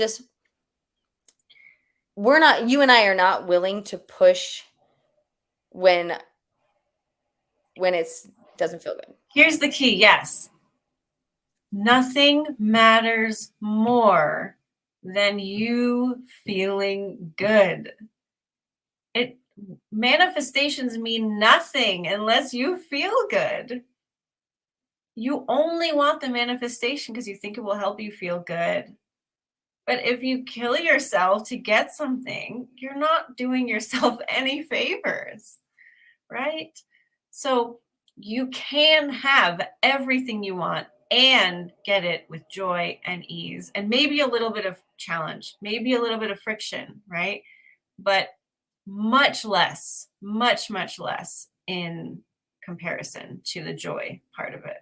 and I are not willing to push when it's doesn't feel good. Here's the key. Yes. Nothing matters more than you feeling good. It manifestations mean nothing unless you feel good. You only want the manifestation because you think it will help you feel good. But if you kill yourself to get something, you're not doing yourself any favors, right? So you can have everything you want and get it with joy and ease and maybe a little bit of challenge, maybe a little bit of friction, right? But much less, much less in comparison to the joy part of it.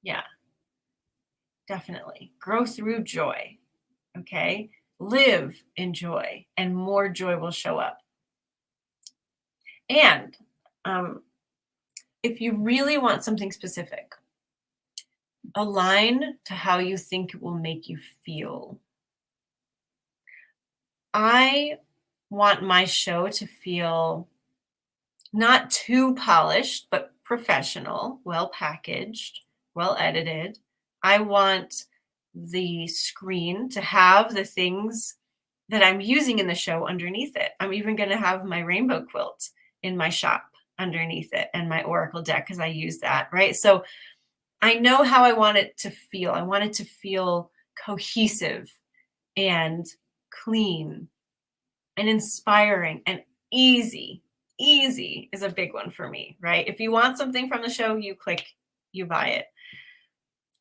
Yeah, definitely. Grow through joy. Okay. live in joy, and more joy will show up. And if you really want something specific, align to how you think it will make you feel. I want my show to feel not too polished, but professional, well packaged, well edited. I want the screen to have the things that I'm using in the show underneath it. I'm even going to have my rainbow quilt in my shop underneath it and my oracle deck because I use that, right? So I know how I want it to feel. I want it to feel cohesive and clean and inspiring and easy. Easy is a big one for me, right? If you want something from the show, you click, you buy it.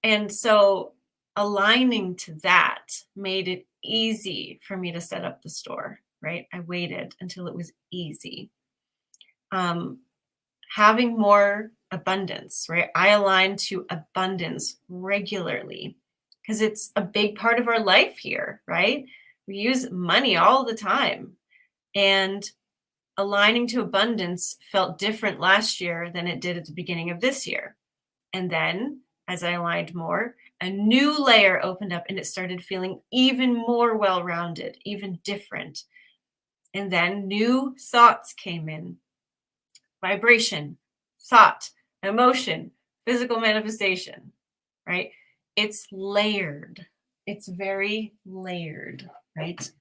And so aligning to that made it easy for me to set up the store, right? I waited until it was easy. Having more abundance, right? I align to abundance regularly because it's a big part of our life here, right? We use money all the time. And aligning to abundance felt different last year than it did at the beginning of this year. And then as I aligned more, a new layer opened up and it started feeling even more well-rounded, even different. And then new thoughts came in. Vibration, thought, emotion, physical manifestation, right? It's layered. It's very layered, right?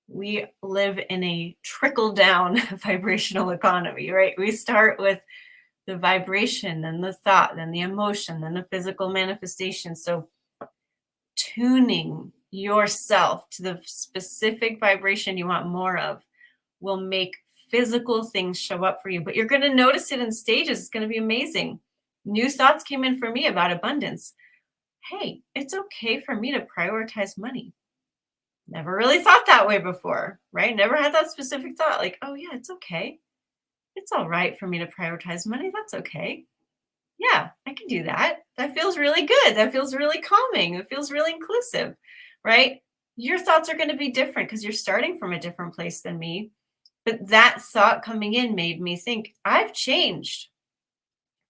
We live in a trickle down vibrational economy, right? We start with the vibration, then the thought, then the emotion, then the physical manifestation. So tuning yourself to the specific vibration you want more of will make physical things show up for you, but you're going to notice it in stages. It's going to be amazing. New thoughts came in for me about abundance. Hey, it's okay for me to prioritize money. Never really thought that way before, right? Never had that specific thought like, oh yeah, it's okay. It's all right for me to prioritize money. That's okay. Yeah, I can do that. That feels really good. That feels really calming. It feels really inclusive, right? Your thoughts are going to be different because you're starting from a different place than me. But that thought coming in made me think, I've changed.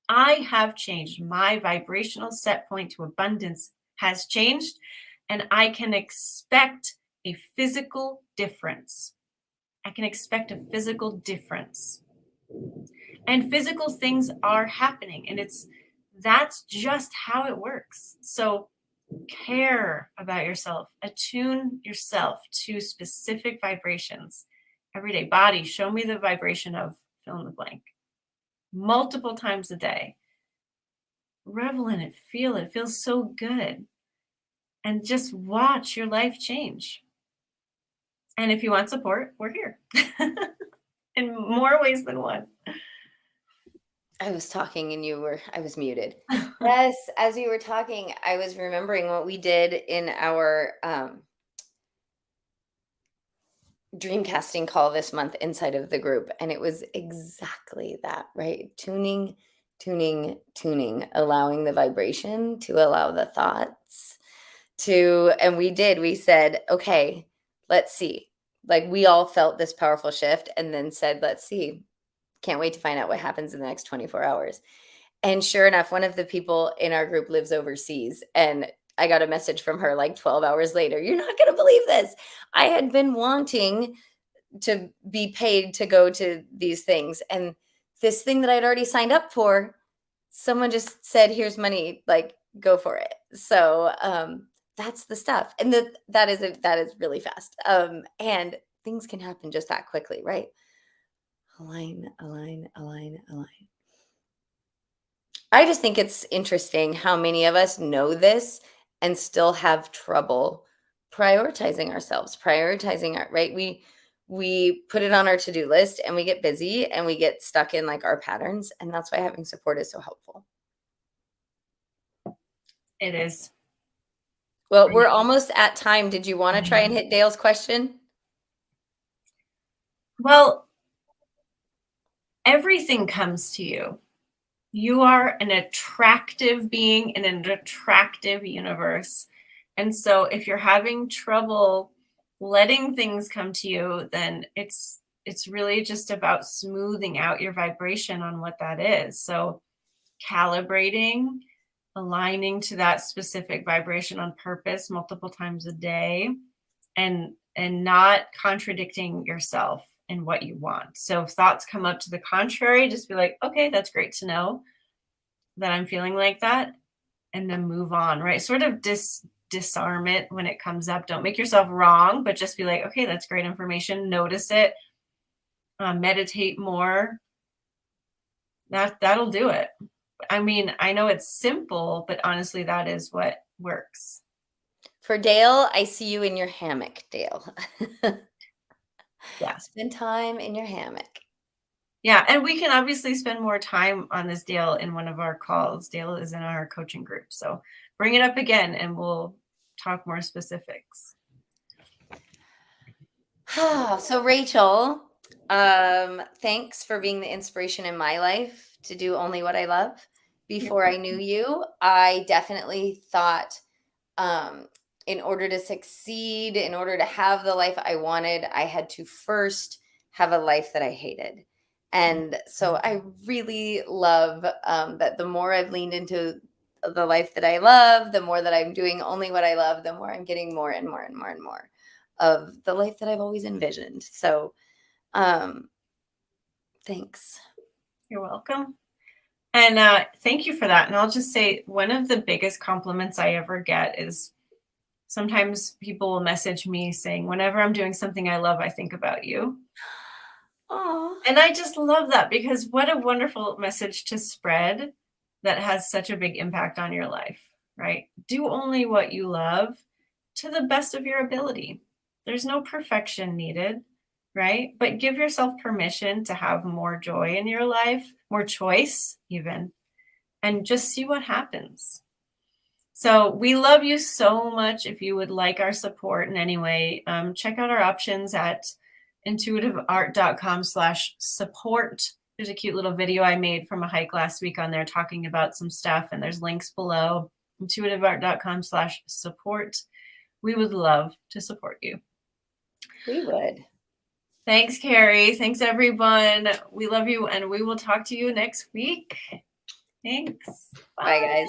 I have changed. My vibrational set point to abundance has changed, and I can expect a physical difference. I can expect a physical difference. And physical things are happening, and that's just how it works. So care about yourself, attune yourself to specific vibrations. Every day, body, show me the vibration of fill in the blank. Multiple times a day. Revel in it, feel it. It feels so good. And just watch your life change. And if you want support, we're here in more ways than one. I was talking and I was muted. Yes, as you were talking, I was remembering what we did in our dreamcasting call this month inside of the group. And it was exactly that, right? Tuning, allowing the vibration to allow the thoughts and we said, okay, let's see. Like we all felt this powerful shift and then said, let's see. Can't wait to find out what happens in the next 24 hours. And sure enough, one of the people in our group lives overseas. And I got a message from her like 12 hours later. You're not going to believe this. I had been wanting to be paid to go to these things. And this thing that I'd already signed up for, someone just said, here's money, like go for it. So that's the stuff. And that is really fast. And things can happen just that quickly, right? Align. I just think it's interesting how many of us know this and still have trouble prioritizing ourselves, right? We put it on our to-do list and we get busy and we get stuck in like our patterns. And that's why having support is so helpful. It is. Well, we're almost at time. Did you want to try and hit Dale's question? Well, everything comes to you. You are an attractive being in an attractive universe. And so if you're having trouble letting things come to you, then it's really just about smoothing out your vibration on what that is. So calibrating, aligning to that specific vibration on purpose multiple times a day, and not contradicting yourself in what you want. So if thoughts come up to the contrary, just be like, okay, that's great to know that I'm feeling like that, and then move on, right? Sort of disarm it when it comes up. Don't make yourself wrong, but just be like, okay, that's great information. Notice it. Meditate more. That'll do it. I mean, I know it's simple, but honestly, that is what works. For Dale, I see you in your hammock, Dale. Yeah. Spend time in your hammock. Yeah. And we can obviously spend more time on this, Dale, in one of our calls. Dale is in our coaching group. So bring it up again and we'll talk more specifics. So Rachel, thanks for being the inspiration in my life to do only what I love. Before I knew you, I definitely thought in order to succeed, in order to have the life I wanted, I had to first have a life that I hated. And so I really love that the more I've leaned into the life that I love, the more that I'm doing only what I love, the more I'm getting more and more and more and more of the life that I've always envisioned. So thanks. You're welcome. And thank you for that. And I'll just say one of the biggest compliments I ever get is sometimes people will message me saying, whenever I'm doing something I love, I think about you. Oh, And I just love that, because what a wonderful message to spread that has such a big impact on your life, right? Do only what you love to the best of your ability. There's no perfection needed, right? But give yourself permission to have more joy in your life, more choice even, and just see what happens. So we love you so much. If you would like our support in any way, check out our options at intuitiveart.com/support. There's a cute little video I made from a hike last week on there talking about some stuff, and there's links below. intuitiveart.com/support. We would love to support you. we would. Thanks, Carrie. Thanks, everyone. We love you, and we will talk to you next week. Thanks. Bye guys.